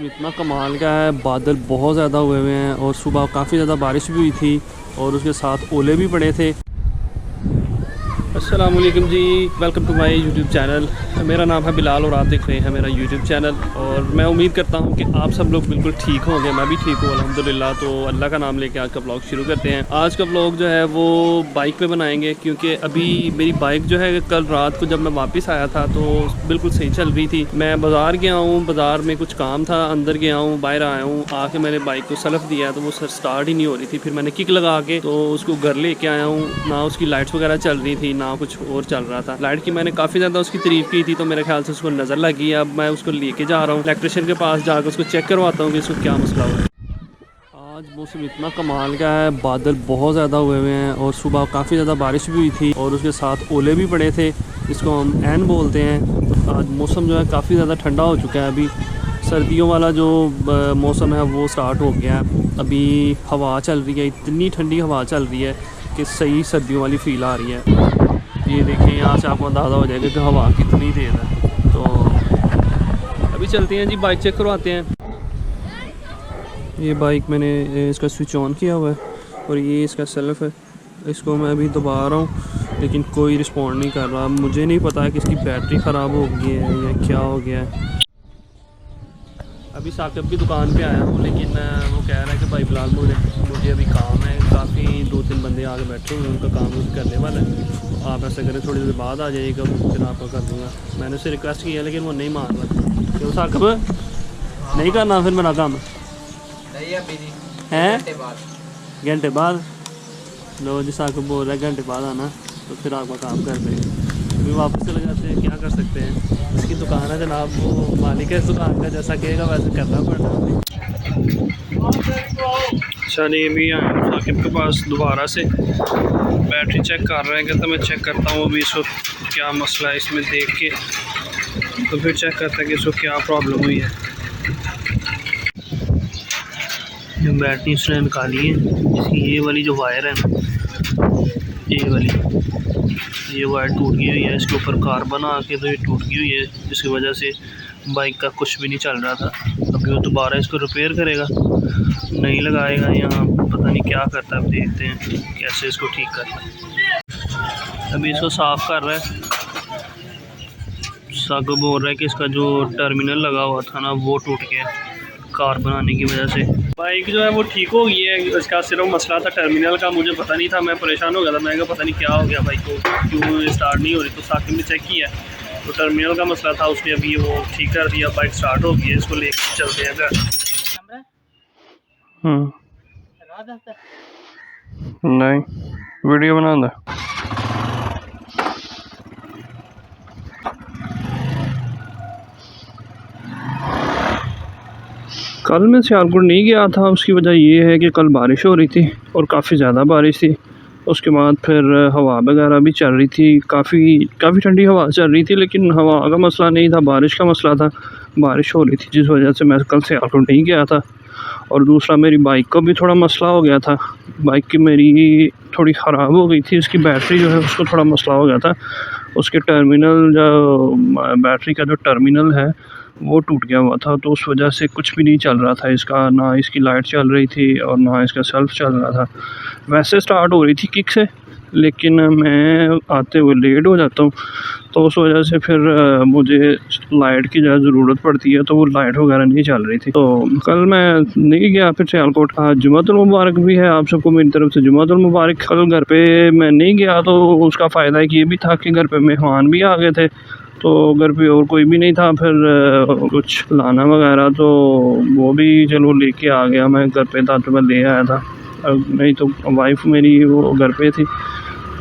मौसम इतना कमाल का है, बादल बहुत ज़्यादा हुए हुए हैं और सुबह काफ़ी ज़्यादा बारिश भी हुई थी और उसके साथ ओले भी पड़े थे। अस्सलाम वालेकुम जी, welcome to my YouTube channel. मेरा नाम है बिलाल और आप देख रहे हैं मेरा यूट्यूब चैनल। और मैं उम्मीद करता हूं कि आप सब लोग बिल्कुल ठीक होंगे, मैं भी ठीक हूं अल्हम्दुलिल्लाह। तो अल्लाह का नाम लेके आज का व्लॉग शुरू करते हैं। आज का व्लॉग जो है वो बाइक पे बनाएंगे, क्योंकि अभी मेरी बाइक जो है कल रात को जब मैं वापस आया था तो बिल्कुल सही चल रही थी। मैं बाज़ार गया हूँ, बाज़ार में कुछ काम था, अंदर गया हूँ, बाहर आया हूँ, आके मैंने बाइक को सलफ दिया तो वो स्टार्ट ही नहीं हो रही थी। फिर मैंने किक लगा के तो उसको घर लेके आया हूँ, ना उसकी लाइट्स वगैरह चल रही थी ना कुछ और चल रहा था। लाइट की मैंने काफ़ी ज़्यादा उसकी तारीफ़ की थी तो मेरे ख्याल से उसको नज़र लगी। अब मैं उसको लेके जा रहा हूँ इलेक्ट्रिशियन के पास, जाकर उसको चेक करवाता हूँ कि इसको क्या मसला हुआ है। आज मौसम इतना कमाल का है, बादल बहुत ज़्यादा हुए हुए हैं और सुबह काफ़ी ज़्यादा बारिश भी हुई थी और उसके साथ ओले भी पड़े थे, जिसको हम ऐन बोलते हैं। तो आज मौसम जो है काफ़ी ज़्यादा ठंडा हो चुका है। अभी सर्दियों वाला जो मौसम है वो स्टार्ट हो गया है। अभी हवा चल रही है, इतनी ठंडी हवा चल रही है कि सही सर्दियों वाली फ़ील आ रही है। ये देखें, यहाँ से आपको अंदाज़ा हो जाएगा कि हवा कितनी तेज़ है। तो अभी चलते हैं जी, बाइक चेक करवाते हैं। ये बाइक मैंने इसका स्विच ऑन किया हुआ है और ये इसका सेल्फ है। इसको मैं अभी दबा रहा हूँ लेकिन कोई रिस्पॉन्ड नहीं कर रहा। मुझे नहीं पता कि इसकी बैटरी ख़राब हो गई है या क्या हो गया है। अभी साकिब की दुकान पे आया हूँ, लेकिन वो कह रहा है कि भाई फिलहाल मुझे अभी काम है। काफ़ी 2-3 बंदे आगे बैठे हुए हैं, उनका काम भी करने वाला है। आप ऐसा करें थोड़ी देर बाद आ जाइएगा, फिर आपका कर दूँगा। मैंने उसे रिक्वेस्ट किया लेकिन वो नहीं मान रहा। क्यों साकिब, नहीं करना फिर मेरा काम है? घंटे बाद लो जी, साकिब बोल रहा है घंटे बाद आना, तो फिर आपका काम कर देंगे। अभी वापस चले जाते हैं, क्या कर सकते हैं। इसकी दुकान है जनाब, वो मालिक है इस दुकान का, जैसा कहेगा वैसे करना पड़ता है। अच्छा नहीं, अभी आया हूँ साकिब के पास दोबारा से, बैटरी चेक कर रहे हैं। कहता मैं चेक करता हूँ अभी इसको क्या मसला है, इसमें देख के तो फिर चेक करते हैं कि इसको क्या प्रॉब्लम हुई है। जो बैटरी उसने निकाली है, इसकी ये वाली जो वायर है ना, ये वाली ये वायर टूट गई हुई है। इसके ऊपर कार्बन आके तो ये टूट गई हुई है, जिसकी वजह से बाइक का कुछ भी नहीं चल रहा था। अभी वो दोबारा इसको रिपेयर करेगा, नहीं लगाएगा, यहाँ पता नहीं क्या करता है। अब देखते हैं कैसे इसको ठीक करना है। अभी इसको साफ़ कर रहा है। सागो बोल रहा है कि इसका जो टर्मिनल लगा हुआ था ना वो टूट गया कार बनाने की वजह से। बाइक जो है वो ठीक हो गई है, इसका सिर्फ मसला था टर्मिनल का। मुझे पता नहीं था, मैं परेशान हो गया था। मैं कहा पता नहीं क्या हो गया बाइक को, क्यों स्टार्ट नहीं हो रही। तो साकिब ने चेक किया तो टर्मिनल का मसला था, उसने अभी वो ठीक कर दिया, बाइक स्टार्ट हो गई है। इसको लेकर चलते हैं घर। नहीं, वीडियो बना। कल मैं सियालकोट नहीं गया था, उसकी वजह ये है कि कल बारिश हो रही थी और काफ़ी ज़्यादा बारिश थी। उसके बाद फिर हवा वगैरह भी चल रही थी, काफ़ी ठंडी हवा चल रही थी, लेकिन हवा का मसला नहीं था, बारिश का मसला था। बारिश हो रही थी जिस वजह से मैं कल सियालकोट नहीं गया था। और दूसरा, मेरी बाइक को भी थोड़ा मसला हो गया था। बाइक की मेरी थोड़ी ख़राब हो गई थी, उसकी बैटरी जो है उसको थोड़ा मसला हो गया था। उसके टर्मिनल, जो बैटरी का जो टर्मिनल है वो टूट गया हुआ था, तो उस वजह से कुछ भी नहीं चल रहा था इसका। ना इसकी लाइट चल रही थी और ना इसका सेल्फ चल रहा था। वैसे स्टार्ट हो रही थी किक से, लेकिन मैं आते हुए लेट हो जाता हूँ, तो उस वजह से फिर मुझे लाइट की ज़्यादा ज़रूरत पड़ती है, तो वो लाइट वगैरह नहीं चल रही थी। तो कल मैं नहीं गया फिर सियालकोट। आज जुम्मतुल मुबारक भी है, आप सबको मेरी तरफ से जुम्मतुल मुबारक। कल घर पे मैं नहीं गया तो उसका फ़ायदा है कि ये भी था कि घर पे मेहमान भी आ गए थे, तो घर पे और कोई भी नहीं था। फिर कुछ लाना वगैरह तो वो भी चलो लेके आ गया मैं घर पे था, तो मैं ले आया था। नहीं तो वाइफ मेरी वो घर पे थी,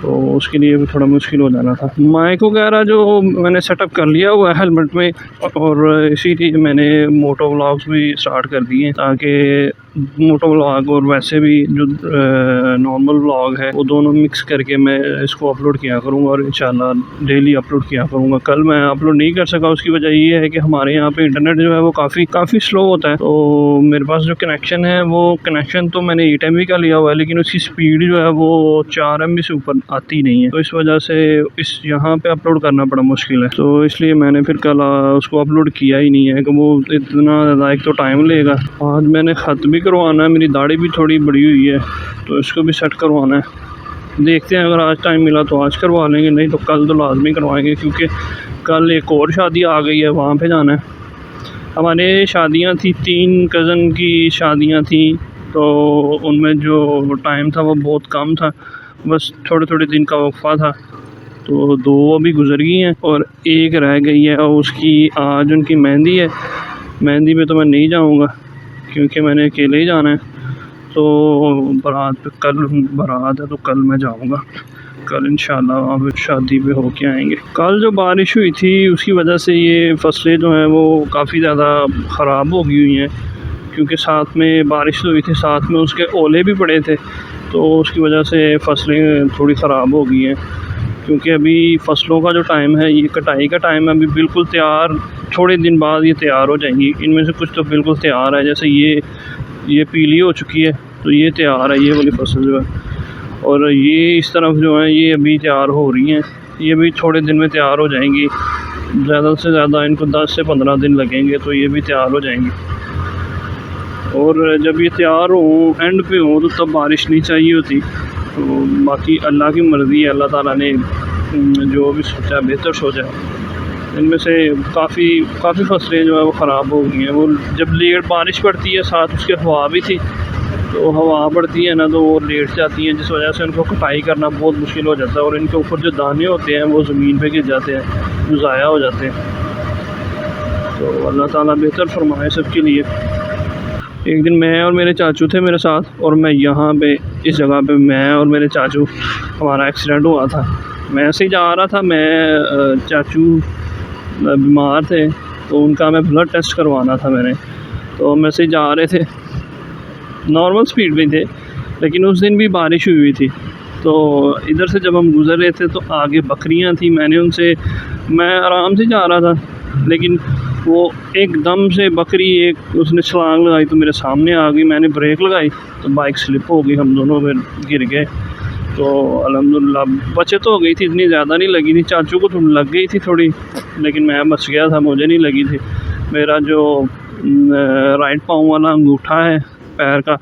तो उसके लिए भी थोड़ा मुश्किल हो जाना था। माइक वगैरह जो मैंने सेटअप कर लिया हुआ है हेलमेट में, और इसीलिए मैंने मोटो व्लॉग्स भी स्टार्ट कर दिए, ताकि मोटो व्लॉग और वैसे भी जो नॉर्मल व्लॉग है वो दोनों मिक्स करके मैं इसको अपलोड किया करूँगा, और इंशाल्लाह डेली अपलोड किया करूँगा। कल मैं अपलोड नहीं कर सका, उसकी वजह ये है कि हमारे यहाँ पे इंटरनेट जो है वो काफ़ी स्लो होता है। तो मेरे पास जो कनेक्शन है, वो कनेक्शन तो मैंने 8 MB का लिया हुआ है, लेकिन उसकी स्पीड जो है वो 4 MB से ऊपर आती नहीं है, तो इस वजह से इस यहाँ पे अपलोड करना बड़ा मुश्किल है। तो इसलिए मैंने फिर कल उसको अपलोड किया ही नहीं है कि वो इतना ज़्यादा, एक तो टाइम लेगा, आज मैंने ख़त भी करवाना है, मेरी दाढ़ी भी थोड़ी बड़ी हुई है तो इसको भी सेट करवाना है। देखते हैं, अगर आज टाइम मिला तो आज करवा लेंगे, नहीं तो कल तो लाजमी करवाएंगे, क्योंकि कल एक और शादी आ गई है, वहाँ पे जाना है। हमारे शादियाँ थी, 3 कज़न की शादियाँ थी, तो उनमें जो टाइम था वो बहुत कम था, बस थोड़े थोड़े दिन का वक्फा था। तो 2 अभी गुजर गई हैं और एक रह गई है, और उसकी आज उनकी मेहंदी है। मेहंदी पे तो मैं नहीं जाऊँगा क्योंकि मैंने अकेले ही जाना है। तो बारात पे कल बारात है, तो कल मैं जाऊँगा, कल इंशाल्लाह वहाँ पे शादी पे होके आएंगे। कल जो बारिश हुई थी उसकी वजह से ये फसलें जो हैं वो काफ़ी ज़्यादा ख़राब हो गई हुई हैं, क्योंकि साथ में बारिश हुई थी, साथ में उसके ओले भी पड़े थे, तो उसकी वजह से फसलें थोड़ी ख़राब हो गई हैं। क्योंकि अभी फ़सलों का जो टाइम है, ये कटाई का टाइम है, अभी बिल्कुल तैयार, थोड़े दिन बाद ये तैयार हो जाएंगी। इनमें से कुछ तो बिल्कुल तैयार है, जैसे ये पीली हो चुकी है, तो ये तैयार है, ये वाली फसल जो है। और ये इस तरफ जो है ये अभी तैयार हो रही हैं, ये भी थोड़े दिन में तैयार हो जाएंगी। ज़्यादा से ज़्यादा इनको 10 से 15 दिन लगेंगे, तो ये भी तैयार हो जाएंगी। और जब ये तैयार हो, एंड पे हो, तो तब बारिश नहीं चाहिए होती। तो बाकी अल्लाह की मर्ज़ी है, अल्लाह ताला ने जो भी सोचा बेहतर सोचा है। इनमें से काफ़ी फसलें जो है वो ख़राब हो गई हैं। वो जब लेट बारिश पड़ती है, साथ उसके हवा भी थी, तो हवा बढ़ती है ना, तो वो लेट जाती हैं, जिस वजह से उनको कटाई करना बहुत मुश्किल हो जाता है, और इनके ऊपर जो दाने होते हैं वो ज़मीन पे गिर जाते हैं, जो ज़ाया हो जाते हैं। तो अल्लाह ताला बेहतर फरमाए सबके लिए। एक दिन मैं और मेरे चाचू थे मेरे साथ, और मैं यहाँ पे इस जगह पे मैं और मेरे चाचू, हमारा एक्सीडेंट हुआ था। मैं ऐसे ही जा रहा था, मैं चाचू बीमार थे, तो उनका मैं ब्लड टेस्ट करवाना था मैंने, तो हम ऐसे ही जा रहे थे, नॉर्मल स्पीड में थे, लेकिन उस दिन भी बारिश हुई थी। तो इधर से जब हम गुज़र रहे थे तो आगे बकरियां थी, मैं आराम से जा रहा था, लेकिन वो एकदम से बकरी एक उसने छलांग लगाई तो मेरे सामने आ गई। मैंने ब्रेक लगाई तो बाइक स्लिप हो गई, हम दोनों फिर गिर गए। तो अल्हम्दुलिल्लाह बचत हो गई थी, इतनी ज़्यादा नहीं लगी थी। चाचू को तो लग गई थी थोड़ी, लेकिन मैं बच गया था, मुझे नहीं लगी थी। मेरा जो राइट पाँव वाला अंगूठा है पैर का,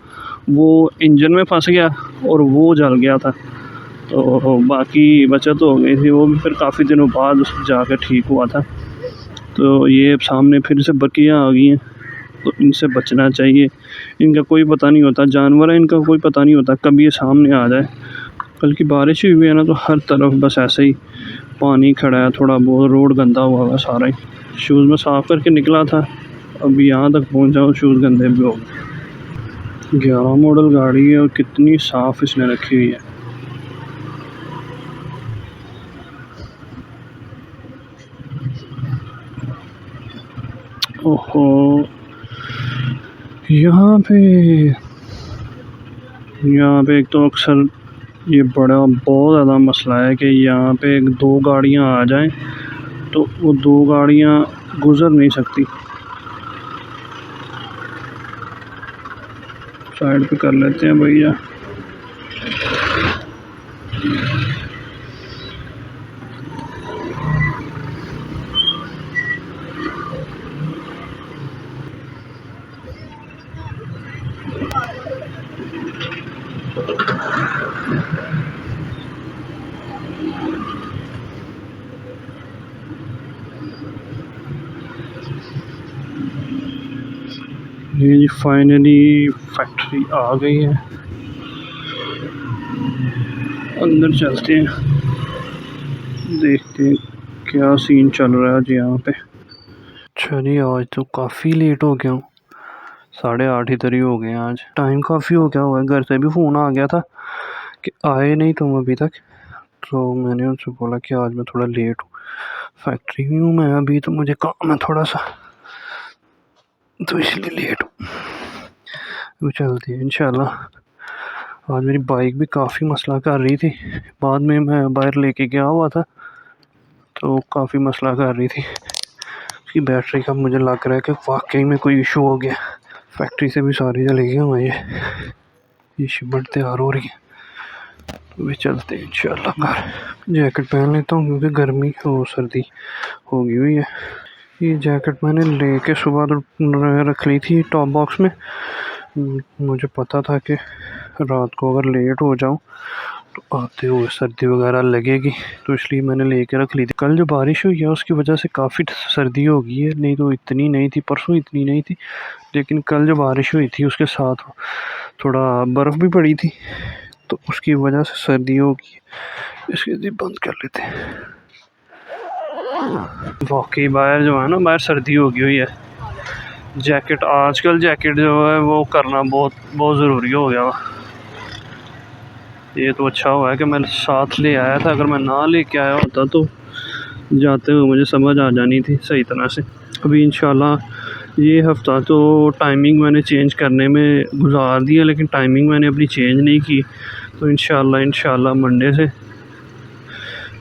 वो इंजन में फंस गया और वो जल गया था, तो बाकी बचत हो गई थी। वो भी फिर काफ़ी दिनों बाद जाकर ठीक हुआ था। तो ये सामने फिर से बकरियाँ आ गई हैं, तो इनसे बचना चाहिए। इनका कोई पता नहीं होता, जानवर है, इनका कोई पता नहीं होता कभी ये सामने आ जाए। कल की बारिश हुई है ना, तो हर तरफ बस ऐसे ही पानी खड़ा है, थोड़ा बहुत रोड गंदा हुआ है सारा ही। शूज़ में साफ़ करके निकला था, अभी यहाँ तक पहुँचा हूँ शूज़ गंदे भी हो गए। 11 मॉडल गाड़ी है और कितनी साफ़ इसने रखी हुई है। ओहो, यहाँ पे एक तो अक्सर ये बहुत ज़्यादा मसला है कि यहाँ पे 2 गाड़ियाँ आ जाएं तो वो 2 गाड़ियाँ गुज़र नहीं सकती। साइड पे कर लेते हैं भैया। ये जी फाइनली फैक्ट्री आ गई है, अंदर चलते हैं, देखते हैं क्या सीन चल रहा है जी यहाँ पे। अच्छा जी, आज तो काफ़ी लेट हो गया हूँ, 8:30 इधर ही हो गए हैं। आज टाइम काफ़ी हो गया हुआ है, घर से भी फ़ोन आ गया था कि आए नहीं तुम अभी तक, तो मैंने उनसे बोला कि आज मैं थोड़ा लेट हूँ, फैक्ट्री में हूँ मैं अभी, तो मुझे काम है थोड़ा सा, तो इसलिए लेट हूँ। वो चलती है इंशाल्लाह। आज मेरी बाइक भी काफ़ी मसला कर रही थी, बाद में मैं बाहर लेके गया हुआ था, तो काफ़ी मसला कर रही थी। उसकी बैटरी का मुझे लग रहा है कि वाकई में कोई इशू हो गया। फैक्ट्री से भी सारी चली गई हुई है, ये शिमट तैयार हो रही है, तो भी चलते हैं इंशाल्लाह घर। जैकेट पहन लेता हूँ क्योंकि गर्मी और सर्दी होगी हुई है। ये जैकेट मैंने लेके सुबह रख ली थी टॉप बॉक्स में। मुझे पता था कि रात को अगर लेट हो जाऊँ तो आते हुए सर्दी वगैरह लगेगी, तो इसलिए मैंने लेके रख ली थी। कल जो बारिश हुई है उसकी वजह से काफ़ी सर्दी हो गई है, नहीं तो इतनी नहीं थी, परसों इतनी नहीं थी, लेकिन कल जो बारिश हुई थी उसके साथ थोड़ा बर्फ़ भी पड़ी थी, तो उसकी वजह से सर्दी होगी। इसके लिए बंद कर लेते हैं। वाकई बाहर जो है ना, बाहर सर्दी होगी हुई है। जैकेट आजकल जैकेट जो है वो करना बहुत बहुत ज़रूरी हो गया। ये तो अच्छा हुआ है कि मैं साथ ले आया था, अगर मैं ना लेके आया होता तो जाते हुए मुझे समझ आ जानी थी सही तरह से। अभी इंशाल्लाह ये हफ़्ता तो टाइमिंग मैंने चेंज करने में गुजार दिया, लेकिन टाइमिंग मैंने अपनी चेंज नहीं की। तो इंशाल्लाह मंडे से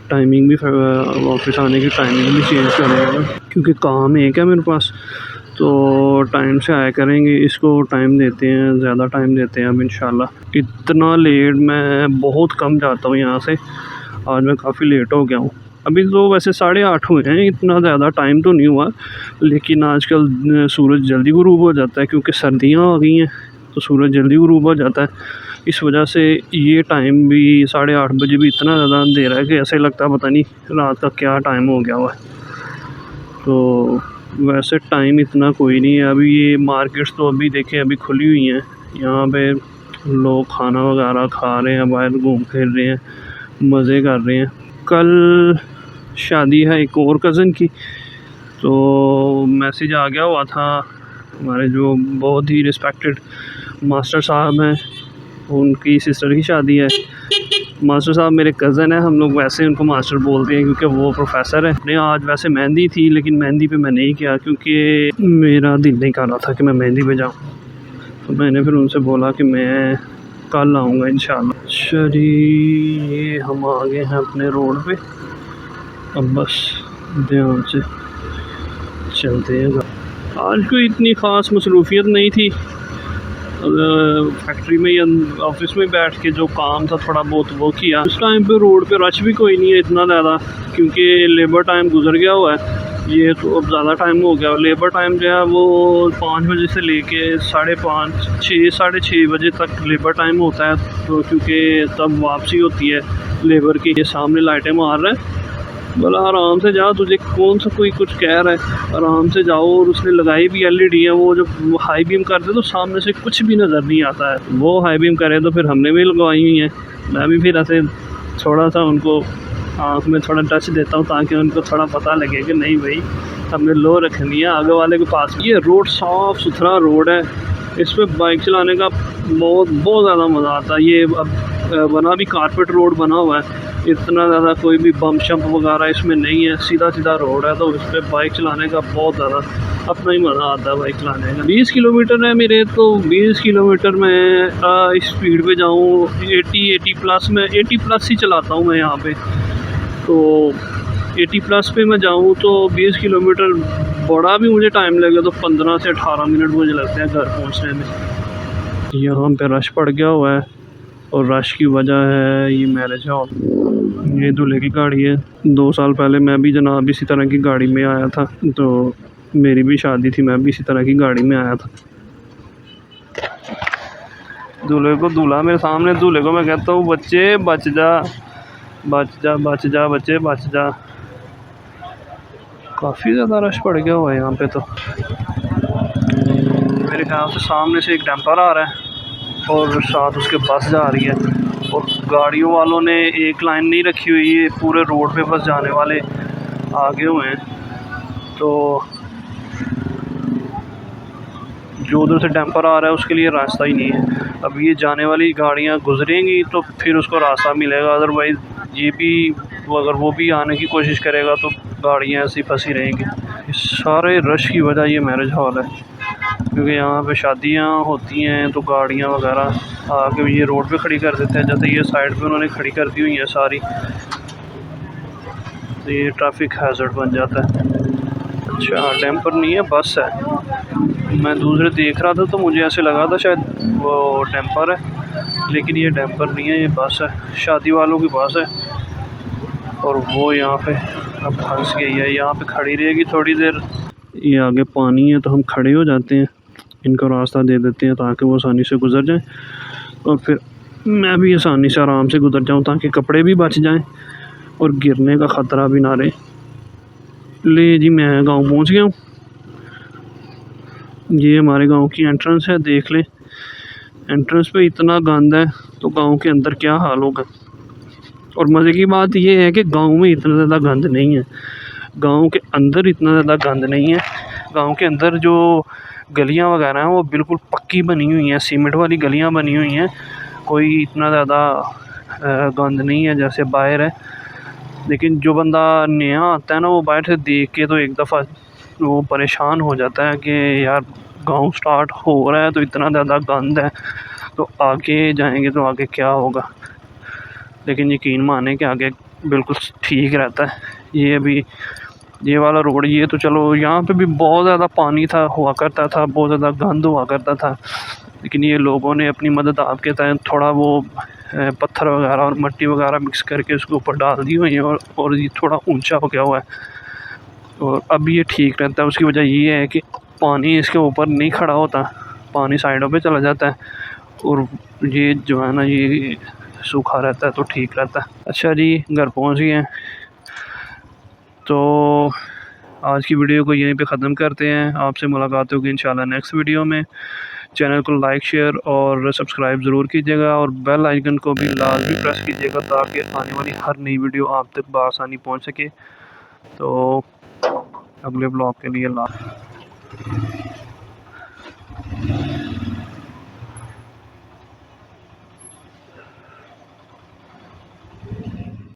टाइमिंग भी वापस आने की टाइमिंग भी चेंज करेंगे, क्योंकि काम एक है मेरे पास, तो टाइम से आया करेंगे। इसको टाइम देते हैं, ज़्यादा टाइम देते हैं अब इंशाल्लाह। इतना लेट मैं बहुत कम जाता हूँ यहाँ से, आज मैं काफ़ी लेट हो गया हूँ। अभी तो वैसे 8:30 हुए हैं, इतना ज़्यादा टाइम तो नहीं हुआ, लेकिन आजकल सूरज जल्दी गुरूब हो जाता है क्योंकि सर्दियाँ आ गई हैं, तो सूरज जल्दी गुरूब हो जाता है। इस वजह से ये टाइम भी 8:30 बजे भी इतना ज़्यादा अंधेरा है कि ऐसे लगता है पता नहीं रात का क्या टाइम हो गया हुआ है। तो वैसे टाइम इतना कोई नहीं है। अभी ये मार्केट्स तो अभी देखें अभी खुली हुई हैं, यहाँ पे लोग खाना वगैरह खा रहे हैं, बाहर घूम फिर रहे हैं, मज़े कर रहे हैं। कल शादी है एक और कज़न की, तो मैसेज आ गया हुआ था, हमारे जो बहुत ही रिस्पेक्टेड मास्टर साहब हैं, उनकी सिस्टर की शादी है। मास्टर साहब मेरे कज़न है, हम लोग वैसे उनको मास्टर बोलते हैं क्योंकि वो प्रोफेसर है। नहीं, आज वैसे मेहंदी थी, लेकिन मेहंदी पे मैं नहीं किया क्योंकि मेरा दिल नहीं कर रहा था कि मैं मेहंदी पे जाऊँ, तो मैंने फिर उनसे बोला कि मैं कल आऊँगा इंशाल्लाह। चलिए ये हम आ गए हैं अपने रोड पे, अब बस ध्यान से चलते हैं। आज कोई इतनी ख़ास मसरूफियत नहीं थी, फैक्ट्री में या ऑफिस में बैठ के जो काम था थोड़ा बहुत वो किया। उस टाइम पे रोड पे रश भी कोई नहीं है इतना ज़्यादा, क्योंकि लेबर टाइम गुजर गया हुआ है। ये तो अब ज़्यादा टाइम हो गया। लेबर टाइम जो है वो 5 बजे से लेके 5:30 6:30 बजे तक लेबर टाइम होता है, तो क्योंकि तब वापसी होती है लेबर की। ये सामने लाइटें मार रहा है, बोला आराम से जाओ, तुझे कौन सा कोई कुछ कह रहा है, आराम से जाओ। और उसने लगाई भी LED है, वो जब हाई बीम करते तो सामने से कुछ भी नज़र नहीं आता है। वो हाई बीम करे तो फिर हमने भी लगवाई हुई है। मैं भी फिर ऐसे थोड़ा सा उनको आँख में थोड़ा टच देता हूँ ताकि उनको थोड़ा पता लगे कि नहीं भाई हमने लो रखनी है आगे वाले के पास। ये रोड साफ़ सुथरा रोड है, इस पर बाइक चलाने का बहुत ज़्यादा मज़ा आता है। ये अब बना भी कारपेट रोड बना हुआ है, इतना ज़्यादा कोई भी बम शम्प वगैरह इसमें नहीं है, सीधा रोड है, तो इस पर बाइक चलाने का बहुत ज़्यादा अपना ही मज़ा आता है बाइक चलाने का। 20 किलोमीटर है मेरे, तो 20 किलोमीटर में इस स्पीड पे जाऊँ 80 प्लस में 80 प्लस ही चलाता हूँ मैं यहाँ पे, तो 80 प्लस पे मैं जाऊँ तो 20 किलोमीटर बड़ा भी मुझे टाइम लगेगा तो 15 से 18 मिनट मुझे लगते हैं घर पहुँचने में। यहाँ पे रश पड़ गया हुआ है, और रश की वजह है ये मैरिज हॉल। ये दूल्हे की गाड़ी है। 2 साल पहले मैं भी जनाब इसी तरह की गाड़ी में आया था, तो मेरी भी शादी थी, मैं भी इसी तरह की गाड़ी में आया था। दूल्हे को दूल्हा मेरे सामने, दूल्हे को मैं कहता हूँ बच्चे बच जा बच्चे बच जा। काफ़ी ज़्यादा रश पड़ गया हुआ है यहाँ पे, तो मेरे ख्याल से सामने से एक डंपर आ रहा है और साथ उसके बस जा रही है, और गाड़ियों वालों ने एक लाइन नहीं रखी हुई है, पूरे रोड पे बस जाने वाले आगे हुए हैं, तो जो उधर से डंपर आ रहा है उसके लिए रास्ता ही नहीं है। अब ये जाने वाली गाड़ियाँ गुजरेंगी तो फिर उसको रास्ता मिलेगा, अदरवाइज़ ये भी अगर वो भी आने की कोशिश करेगा तो गाड़ियाँ ऐसी फंसी रहेंगी। इस सारे रश की वजह ये मैरिज हॉल है, क्योंकि यहाँ पे शादियाँ होती हैं तो गाड़ियाँ वगैरह आके ये रोड पे खड़ी कर देते हैं। जैसे ये साइड पे उन्होंने खड़ी कर दी हुई है सारी, तो ये ट्रैफिक हैज़र्ड बन जाता है। अच्छा डैम्पर नहीं है, बस है। मैं दूसरे देख रहा था तो मुझे ऐसे लगा था शायद वो डैम्पर है, लेकिन ये डैम्पर नहीं है, ये बस है, शादी वालों की बस है। और वो यहाँ पे अब फंस गई है, यहाँ पे खड़ी रहेगी थोड़ी देर। ये आगे पानी है तो हम खड़े हो जाते हैं, इनको रास्ता दे देते हैं ताकि वो आसानी से गुजर जाएं, और फिर मैं भी आसानी से आराम से गुजर जाऊं ताकि कपड़े भी बच जाएं और गिरने का ख़तरा भी ना रहे। ले जी, मैं गांव पहुंच गया हूँ। ये हमारे गांव की एंट्रेंस है, देख लें। एंट्रेंस पे इतना गंद है तो गांव के अंदर क्या हाल होगा। और मज़े की बात ये है कि गांव में इतना ज़्यादा गंद नहीं है, गांव के अंदर इतना ज़्यादा गंद नहीं है। गांव के अंदर जो गलियां वगैरह हैं वो बिल्कुल पक्की बनी हुई हैं, सीमेंट वाली गलियां बनी हुई हैं, कोई इतना ज़्यादा गंद नहीं है जैसे बाहर है। लेकिन जो बंदा नया आता है ना, वो बाहर से देख के तो एक दफ़ा वो परेशान हो जाता है कि यार गांव स्टार्ट हो रहा है तो इतना ज़्यादा गंद है, तो आगे जाएंगे तो आगे क्या होगा। लेकिन यकीन माने कि आगे बिल्कुल ठीक रहता है। ये अभी ये वाला रोड, ये तो चलो यहाँ पे भी बहुत ज़्यादा पानी था, हुआ करता था, बहुत ज़्यादा गंद हुआ करता था। लेकिन ये लोगों ने अपनी मदद आपके तहत थोड़ा वो पत्थर वगैरह और मिट्टी वगैरह मिक्स करके उसके ऊपर डाल दी हुई है, और ये थोड़ा ऊंचा हो गया हुआ है और अब ये ठीक रहता है। उसकी वजह ये है कि पानी इसके ऊपर नहीं खड़ा होता, पानी साइडों पे चला जाता है और ये जो है ना, ये सूखा रहता है तो ठीक रहता है। अच्छा जी, घर पहुँच गए हैं तो आज की वीडियो को यहीं पे ख़त्म करते हैं। आपसे मुलाकात होगी इंशाल्लाह नेक्स्ट वीडियो में। चैनल को लाइक, शेयर और सब्सक्राइब ज़रूर कीजिएगा और बेल आइकन को भी लाजमी प्रेस कीजिएगा ताकि आने वाली हर नई वीडियो आप तक बआसानी पहुंच सके। तो अगले ब्लॉग के लिए